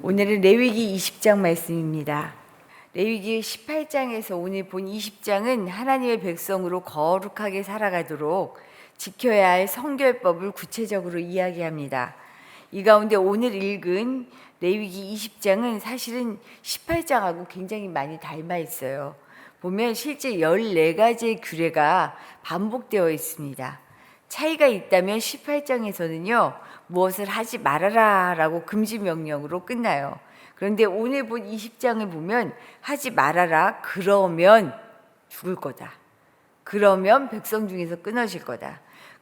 오늘은 레위기 20장 말씀입니다. 레위기 18장에서 오늘 본 20장은 하나님의 백성으로 거룩하게 살아가도록 지켜야 할 성결법을 구체적으로 이야기합니다. 이 가운데 오늘 읽은 레위기 20장은 사실은 18장하고 굉장히 많이 닮아 있어요. 보면 실제 14가지의 규례가 반복되어 있습니다. 차이가 있다면 18장에서는요, 무엇을 하지 말아라 라고 금지 명령으로 끝나요. 그런데 오늘 본 20장을 보면 하지 말아라, 그러면 죽을 거다. 그러면 백성 중에서 끊어질 거다.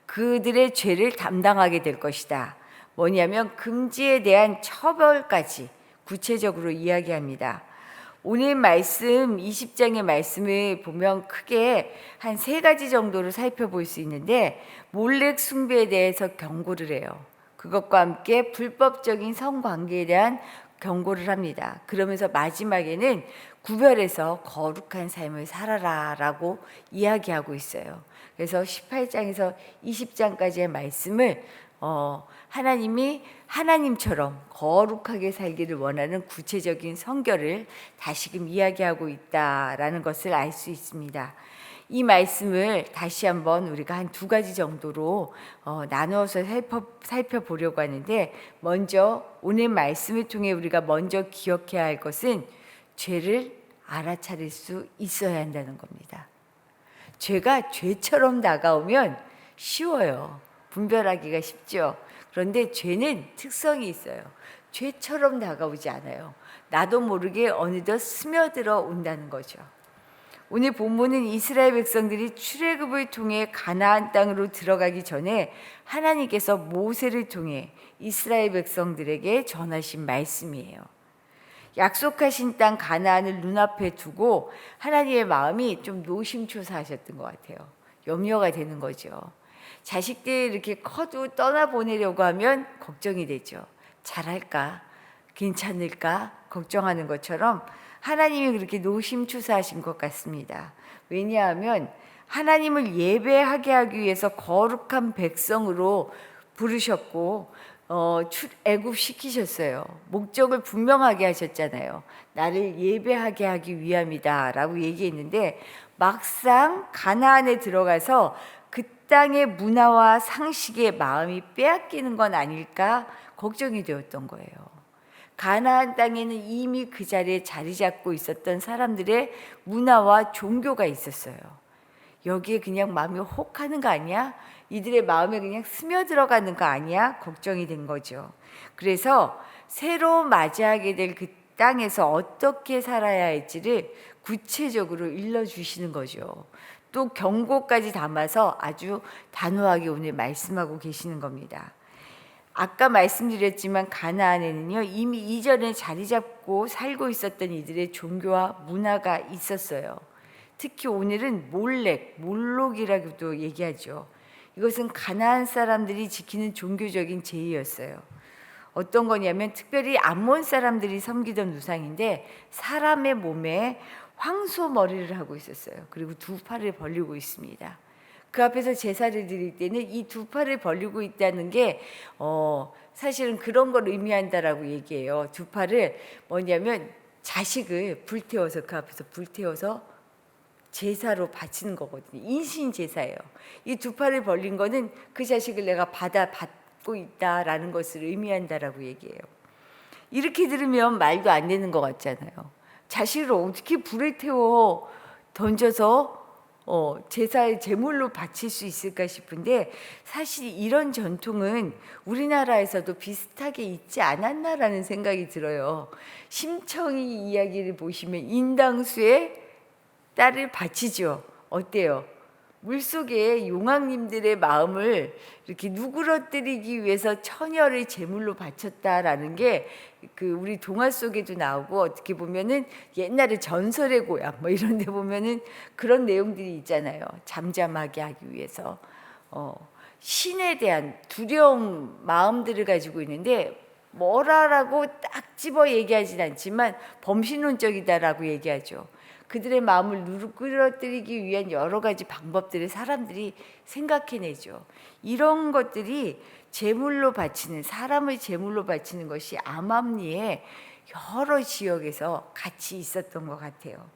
그들의 죄를 담당하게 될 것이다. 뭐냐면 금지에 대한 처벌까지 구체적으로 이야기합니다. 오늘 말씀 20장의 말씀을 보면 크게 한 3가지 정도를 살펴볼 수 있는데, 몰렉 숭배에 대해서 경고를 해요. 그것과 함께 불법적인 성관계에 대한 경고를 합니다. 그러면서 마지막에는 구별해서 거룩한 삶을 살아라 라고 이야기하고 있어요. 그래서 18장에서 20장까지의 말씀을 하나님이 하나님처럼 거룩하게 살기를 원하는 구체적인 성결을 다시금 이야기하고 있다라는 것을 알 수 있습니다. 이 말씀을 다시 한번 우리가 한 2가지 정도로 나누어서 살펴보려고 하는데, 먼저 오늘 말씀을 통해 우리가 먼저 기억해야 할 것은 죄를 알아차릴 수 있어야 한다는 겁니다. 죄가 죄처럼 다가오면 쉬워요. 분별하기가 쉽죠. 그런데 죄는 특성이 있어요. 죄처럼 다가오지 않아요. 나도 모르게 어느덧 스며들어 온다는 거죠. 오늘 본문은 이스라엘 백성들이 출애굽을 통해 가나안 땅으로 들어가기 전에 하나님께서 모세를 통해 이스라엘 백성들에게 전하신 말씀이에요. 약속하신 땅 가나안을 눈앞에 두고 하나님의 마음이 좀 노심초사하셨던 것 같아요. 염려가 되는 거죠. 자식들 이렇게 커도 떠나보내려고 하면 걱정이 되죠. 잘할까? 괜찮을까? 걱정하는 것처럼 하나님이 그렇게 노심초사하신 것 같습니다. 왜냐하면 하나님을 예배하게 하기 위해서 거룩한 백성으로 부르셨고 애굽시키셨어요. 목적을 분명하게 하셨잖아요. 나를 예배하게 하기 위함이다 라고 얘기했는데, 막상 가나안에 들어가서 그 땅의 문화와 상식에 마음이 빼앗기는 건 아닐까 걱정이 되었던 거예요. 가나안 땅에는 이미 그 자리에 자리 잡고 있었던 사람들의 문화와 종교가 있었어요. 여기에 그냥 마음이 혹하는 거 아니야? 이들의 마음에 그냥 스며들어가는 거 아니야? 걱정이 된 거죠. 그래서 새로 맞이하게 될 그 땅에서 어떻게 살아야 할지를 구체적으로 일러주시는 거죠. 또 경고까지 담아서 아주 단호하게 오늘 말씀하고 계시는 겁니다. 아까 말씀드렸지만 가나안에는요, 이미 이전에 자리 잡고 살고 있었던 이들의 종교와 문화가 있었어요. 특히 오늘은 몰록이라고도 얘기하죠. 이것은 가나안 사람들이 지키는 종교적인 제의였어요. 어떤 거냐면 특별히 암몬 사람들이 섬기던 우상인데, 사람의 몸에 황소 머리를 하고 있었어요. 그리고 2팔을 벌리고 있습니다. 그 앞에서 제사를 드릴 때는 이 2팔을 벌리고 있다는 게 사실은 그런 걸 의미한다라고 얘기해요. 2팔을 뭐냐면 자식을 불태워서, 그 앞에서 불태워서 제사로 바치는 거거든요. 인신 제사예요. 이 2팔을 벌린 거는 그 자식을 내가 받고 있다라는 것을 의미한다라고 얘기해요. 이렇게 들으면 말도 안 되는 것 같잖아요. 자식을 어떻게 불에 태워 던져서 제사의 제물로 바칠 수 있을까 싶은데, 사실 이런 전통은 우리나라에서도 비슷하게 있지 않았나라는 생각이 들어요. 심청이 이야기를 보시면 인당수에 딸을 바치죠. 어때요? 물속에 용왕님들의 마음을 이렇게 누그러뜨리기 위해서 처녀를 제물로 바쳤다라는 게 우리 동화 속에도 나오고, 어떻게 보면은 옛날에 전설의 고향 뭐 이런 데 보면은 그런 내용들이 있잖아요. 잠잠하게 하기 위해서 신에 대한 두려움 마음들을 가지고 있는데, 뭐라라고 딱 집어 얘기하진 않지만 범신론적이다라고 얘기하죠. 그들의 마음을 누그러뜨리기 위한 여러 가지 방법들을 사람들이 생각해내죠. 이런 것들이 제물로 바치는, 사람을 제물로 바치는 것이 암암리에 여러 지역에서 같이 있었던 것 같아요.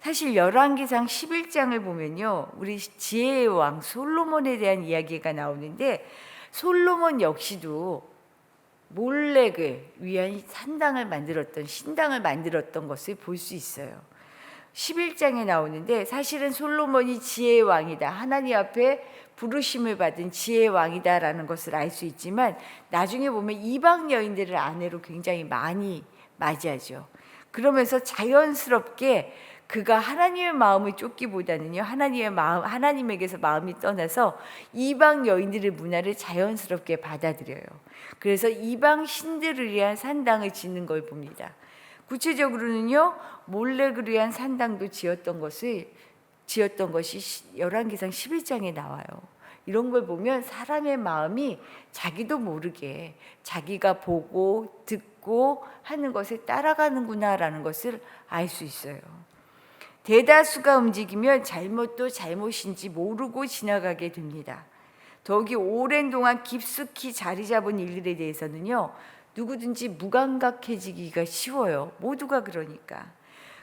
사실 열왕기상 11장을 보면요, 우리 지혜의 왕 솔로몬에 대한 이야기가 나오는데, 솔로몬 역시도 몰렉을 위한 산당을 만들었던, 신당을 만들었던 것을 볼 수 있어요. 11장에 나오는데, 사실은 솔로몬이 지혜의 왕이다, 하나님 앞에 부르심을 받은 지혜의 왕이다 라는 것을 알 수 있지만, 나중에 보면 이방 여인들을 아내로 굉장히 많이 맞이하죠. 그러면서 자연스럽게 그가 하나님의 마음을 쫓기보다는요, 하나님에게서 마음이 떠나서 이방 여인들의 문화를 자연스럽게 받아들여요. 그래서 이방 신들을 위한 산당을 짓는 걸 봅니다. 구체적으로는요, 몰렉을 위한 산당도 지었던 것이 열왕기상 11장에 나와요. 이런 걸 보면 사람의 마음이 자기도 모르게 자기가 보고 듣고 하는 것을 따라가는구나라는 것을 알 수 있어요. 대다수가 움직이면 잘못도 잘못인지 모르고 지나가게 됩니다. 더욱이 오랜 동안 깊숙이 자리 잡은 일들에 대해서는요, 누구든지 무감각해지기가 쉬워요. 모두가 그러니까.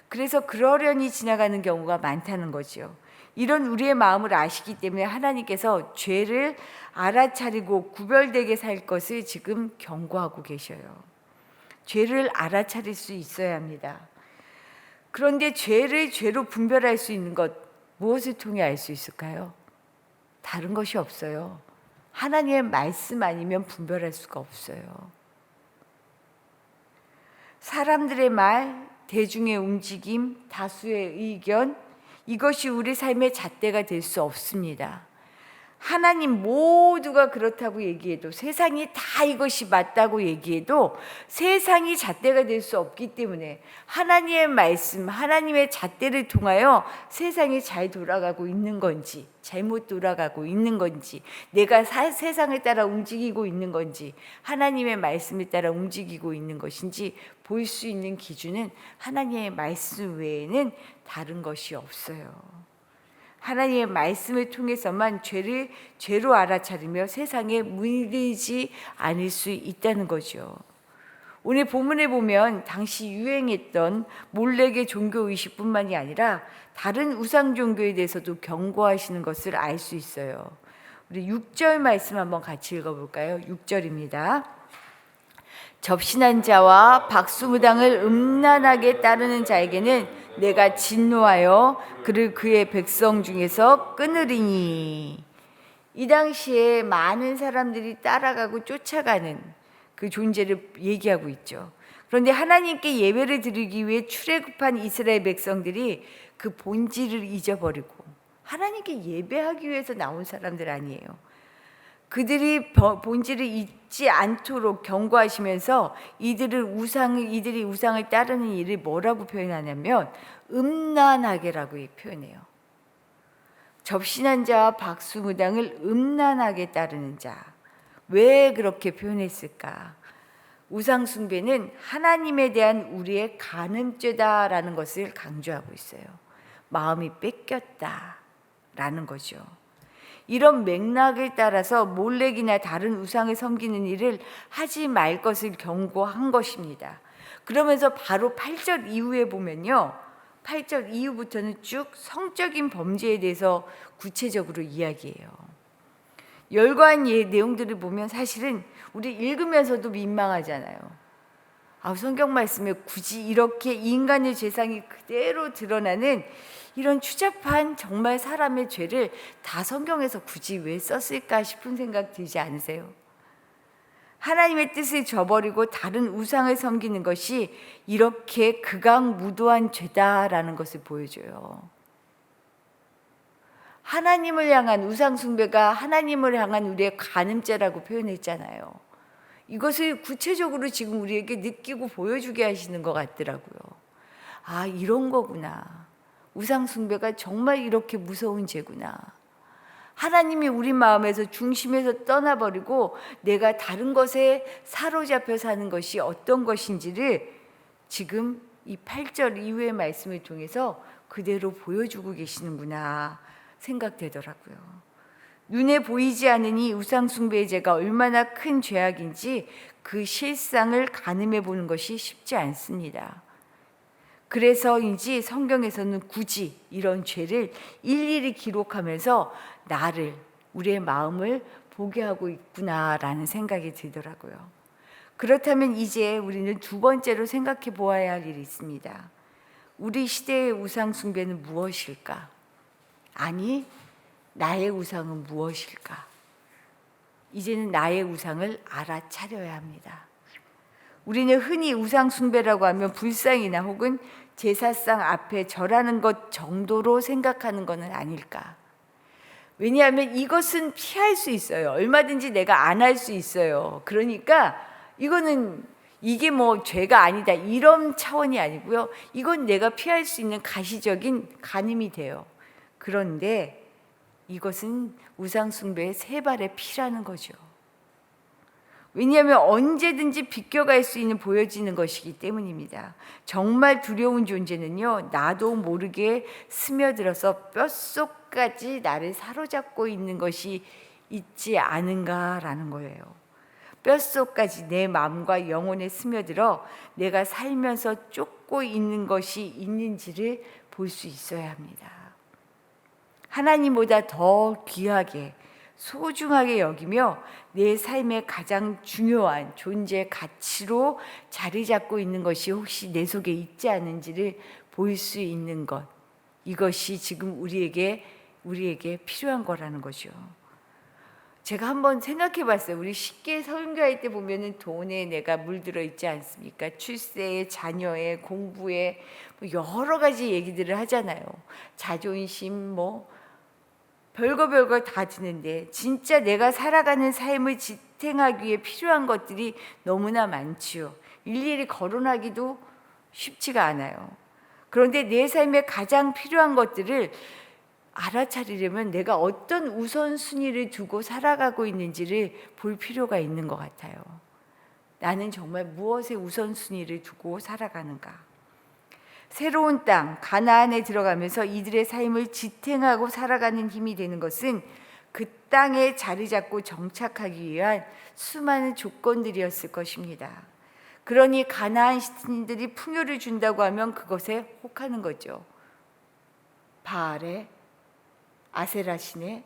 그래서 그러려니 지나가는 경우가 많다는 거죠. 이런 우리의 마음을 아시기 때문에 하나님께서 죄를 알아차리고 구별되게 살 것을 지금 경고하고 계셔요. 죄를 알아차릴 수 있어야 합니다. 그런데 죄를 죄로 분별할 수 있는 것, 무엇을 통해 알 수 있을까요? 다른 것이 없어요. 하나님의 말씀 아니면 분별할 수가 없어요. 사람들의 말, 대중의 움직임, 다수의 의견, 이것이 우리 삶의 잣대가 될 수 없습니다. 하나님 모두가 그렇다고 얘기해도, 세상이 다 이것이 맞다고 얘기해도 세상이 잣대가 될 수 없기 때문에 하나님의 말씀, 하나님의 잣대를 통하여 세상이 잘 돌아가고 있는 건지 잘못 돌아가고 있는 건지, 내가 세상을 따라 움직이고 있는 건지 하나님의 말씀에 따라 움직이고 있는 것인지 볼 수 있는 기준은 하나님의 말씀 외에는 다른 것이 없어요. 하나님의 말씀을 통해서만 죄를 죄로 알아차리며 세상에 물들지 않을 수 있다는 거죠. 오늘 본문에 보면 당시 유행했던 몰렉의 종교의식뿐만이 아니라 다른 우상 종교에 대해서도 경고하시는 것을 알 수 있어요. 우리 6절 말씀 한번 같이 읽어볼까요? 6절입니다. 접신한 자와 박수무당을 음란하게 따르는 자에게는 내가 진노하여 그를 그의 백성 중에서 끊으리니. 이 당시에 많은 사람들이 따라가고 쫓아가는 그 존재를 얘기하고 있죠. 그런데 하나님께 예배를 드리기 위해 출애굽한 이스라엘 백성들이 그 본질을 잊어버리고 하나님께 예배하기 위해서 나온 사람들 아니에요. 그들이 본질을 잊지 않도록 경고하시면서 이들이 우상을 따르는 일을 뭐라고 표현하냐면 음란하게라고 표현해요. 접신한 자와 박수무당을 음란하게 따르는 자. 왜 그렇게 표현했을까? 우상 숭배는 하나님에 대한 우리의 간음죄다라는 것을 강조하고 있어요. 마음이 뺏겼다라는 거죠. 이런 맥락을 따라서 몰렉이나 다른 우상을 섬기는 일을 하지 말 것을 경고한 것입니다. 그러면서 바로 8절 이후에 보면요, 8절 이후부터는 쭉 성적인 범죄에 대해서 구체적으로 이야기해요. 열거한 내용들을 보면 사실은 우리 읽으면서도 민망하잖아요. 성경 말씀에 굳이 이렇게 인간의 죄상이 그대로 드러나는 이런 추잡한 정말 사람의 죄를 다 성경에서 굳이 왜 썼을까 싶은 생각 들지 않으세요? 하나님의 뜻을 저버리고 다른 우상을 섬기는 것이 이렇게 극악무도한 죄다라는 것을 보여줘요. 하나님을 향한 우상 숭배가 하나님을 향한 우리의 간음죄라고 표현했잖아요. 이것을 구체적으로 지금 우리에게 느끼고 보여주게 하시는 것 같더라고요. 이런 거구나. 우상 숭배가 정말 이렇게 무서운 죄구나. 하나님이 우리 마음에서 중심에서 떠나버리고 내가 다른 것에 사로잡혀 사는 것이 어떤 것인지를 지금 이 8절 이후의 말씀을 통해서 그대로 보여주고 계시는구나 생각되더라고요. 눈에 보이지 않는 이 우상숭배의 죄가 얼마나 큰 죄악인지 그 실상을 가늠해 보는 것이 쉽지 않습니다. 그래서인지 성경에서는 굳이 이런 죄를 일일이 기록하면서 나를, 우리의 마음을 보게 하고 있구나라는 생각이 들더라고요. 그렇다면 이제 우리는 두 번째로 생각해 보아야 할 일이 있습니다. 우리 시대의 우상 숭배는 무엇일까? 아니, 나의 우상은 무엇일까? 이제는 나의 우상을 알아차려야 합니다. 우리는 흔히 우상 숭배라고 하면 불상이나 혹은 제사상 앞에 절하는 것 정도로 생각하는 것은 아닐까? 왜냐하면 이것은 피할 수 있어요. 얼마든지 내가 안 할 수 있어요. 그러니까 이게 뭐 죄가 아니다 이런 차원이 아니고요. 이건 내가 피할 수 있는 가시적인 간임이 돼요. 그런데 이것은 우상 숭배의 세 발의 피라는 거죠. 왜냐하면 언제든지 비껴갈 수 있는 보여지는 것이기 때문입니다. 정말 두려운 존재는요, 나도 모르게 스며들어서 뼛속까지 나를 사로잡고 있는 것이 있지 않은가라는 거예요. 뼛속까지 내 마음과 영혼에 스며들어 내가 살면서 쫓고 있는 것이 있는지를 볼 수 있어야 합니다. 하나님보다 더 귀하게 소중하게 여기며 내 삶의 가장 중요한 존재 가치로 자리 잡고 있는 것이 혹시 내 속에 있지 않은지를 볼 수 있는 것, 이것이 지금 우리에게 필요한 거라는 거죠. 제가 한번 생각해 봤어요. 우리 쉽게 설교할 때 보면은 돈에 내가 물들어 있지 않습니까? 출세에, 자녀에, 공부에 여러 가지 얘기들을 하잖아요. 자존심 별거 다 드는데 진짜 내가 살아가는 삶을 지탱하기 위해 필요한 것들이 너무나 많지요. 일일이 거론하기도 쉽지가 않아요. 그런데 내 삶에 가장 필요한 것들을 알아차리려면 내가 어떤 우선순위를 두고 살아가고 있는지를 볼 필요가 있는 것 같아요. 나는 정말 무엇에 우선순위를 두고 살아가는가? 새로운 땅, 가나안에 들어가면서 이들의 삶을 지탱하고 살아가는 힘이 되는 것은 그 땅에 자리 잡고 정착하기 위한 수많은 조건들이었을 것입니다. 그러니 가나안 시민들이 풍요를 준다고 하면 그것에 혹하는 거죠. 바알에, 아세라 신에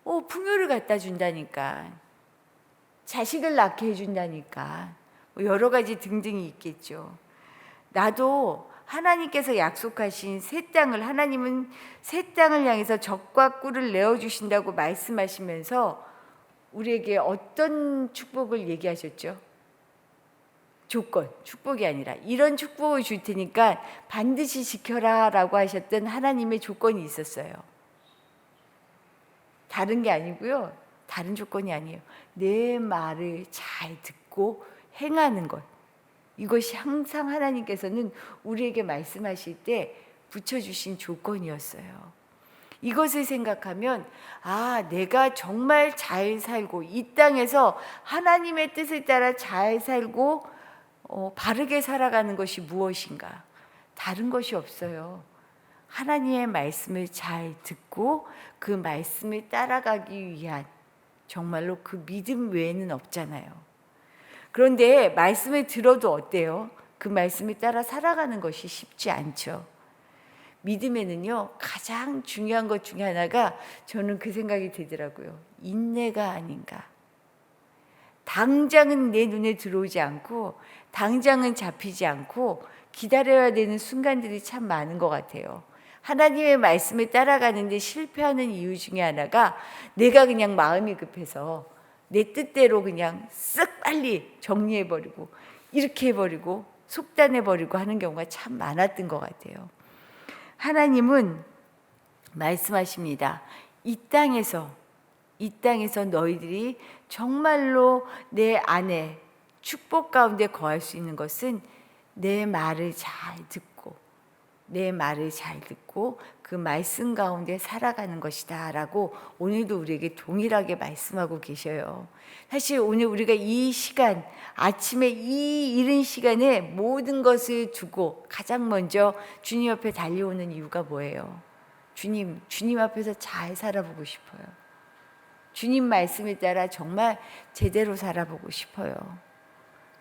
풍요를 갖다 준다니까, 자식을 낳게 해준다니까, 여러 가지 등등이 있겠죠. 나도 하나님께서 약속하신 새 땅을, 하나님은 새 땅을 향해서 젖과 꿀을 내어주신다고 말씀하시면서 우리에게 어떤 축복을 얘기하셨죠? 조건, 축복이 아니라 이런 축복을 줄 테니까 반드시 지켜라 라고 하셨던 하나님의 조건이 있었어요. 다른 게 아니고요. 다른 조건이 아니에요. 내 말을 잘 듣고 행하는 것. 이것이 항상 하나님께서는 우리에게 말씀하실 때 붙여주신 조건이었어요. 이것을 생각하면 내가 정말 잘 살고 이 땅에서 하나님의 뜻을 따라 잘 살고 바르게 살아가는 것이 무엇인가? 다른 것이 없어요. 하나님의 말씀을 잘 듣고 그 말씀을 따라가기 위한 정말로 그 믿음 외에는 없잖아요. 그런데 말씀을 들어도 어때요? 그 말씀을 따라 살아가는 것이 쉽지 않죠. 믿음에는요, 가장 중요한 것 중에 하나가 저는 그 생각이 들더라고요. 인내가 아닌가. 당장은 내 눈에 들어오지 않고 당장은 잡히지 않고 기다려야 되는 순간들이 참 많은 것 같아요. 하나님의 말씀을 따라가는데 실패하는 이유 중에 하나가 내가 그냥 마음이 급해서 내 뜻대로 그냥 쓱 빨리 정리해버리고 이렇게 해버리고 속단해버리고 하는 경우가 참 많았던 것 같아요. 하나님은 말씀하십니다. 이 땅에서 너희들이 정말로 내 안에 축복 가운데 거할 수 있는 것은 내 말을 잘 듣고 그 말씀 가운데 살아가는 것이다 라고 오늘도 우리에게 동일하게 말씀하고 계셔요. 사실 오늘 우리가 이 시간, 아침에 이 이른 시간에 모든 것을 두고 가장 먼저 주님 앞에 달려오는 이유가 뭐예요? 주님 앞에서 잘 살아보고 싶어요. 주님 말씀에 따라 정말 제대로 살아보고 싶어요.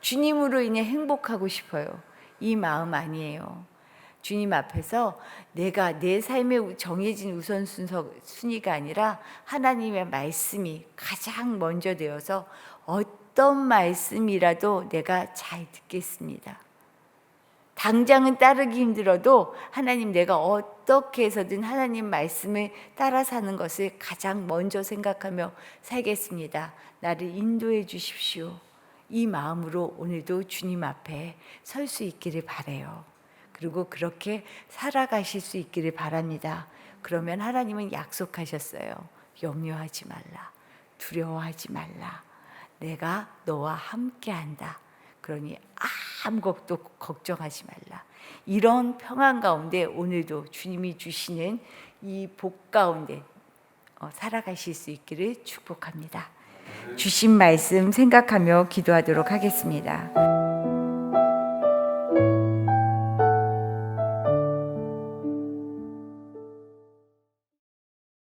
주님으로 인해 행복하고 싶어요. 이 마음 아니에요. 주님 앞에서 내가 내 삶에 정해진 우선순위가 아니라 하나님의 말씀이 가장 먼저 되어서 어떤 말씀이라도 내가 잘 듣겠습니다. 당장은 따르기 힘들어도 하나님, 내가 어떻게 해서든 하나님 말씀을 따라 사는 것을 가장 먼저 생각하며 살겠습니다. 나를 인도해 주십시오. 이 마음으로 오늘도 주님 앞에 설 수 있기를 바라요. 그리고 그렇게 살아가실 수 있기를 바랍니다. 그러면 하나님은 약속하셨어요. 염려하지 말라. 두려워하지 말라. 내가 너와 함께한다. 그러니 아무것도 걱정하지 말라. 이런 평안 가운데 오늘도 주님이 주시는 이 복 가운데 살아가실 수 있기를 축복합니다. 주신 말씀 생각하며 기도하도록 하겠습니다.